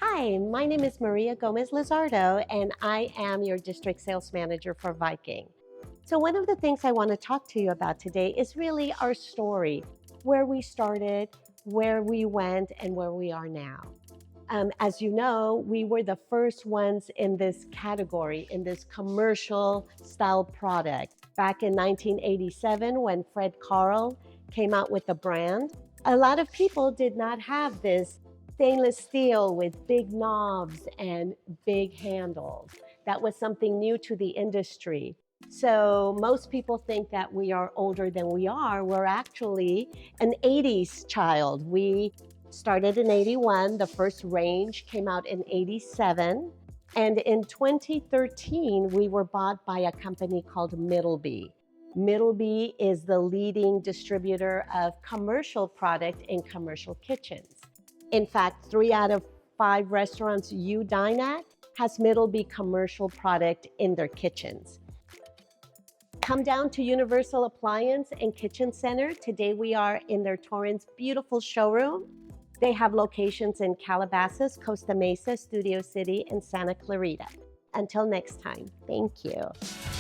Hi, my name is Maria Gomez Lizardo, and I am your district sales manager for Viking. So, one of the things I want to talk to you about today is really our story, where we started, where we went, and where we are now. As you know, we were the first ones in this category, in this commercial style product. Back in 1987, when Fred Carl came out with the brand, a lot of people did not have this stainless steel with big knobs and big handles. That was something new to the industry. So most people think that we are older than we are. We're actually an 80s child. We started in 81. The first range came out in 87. And in 2013, we were bought by a company called Middleby. Middleby is the leading distributor of commercial product in commercial kitchens. In fact, 3 out of 5 restaurants you dine at has Middleby commercial product in their kitchens. Come down to Universal Appliance and Kitchen Center. Today we are in their Torrance beautiful showroom. They have locations in Calabasas, Costa Mesa, Studio City, and Santa Clarita. Until next time, thank you.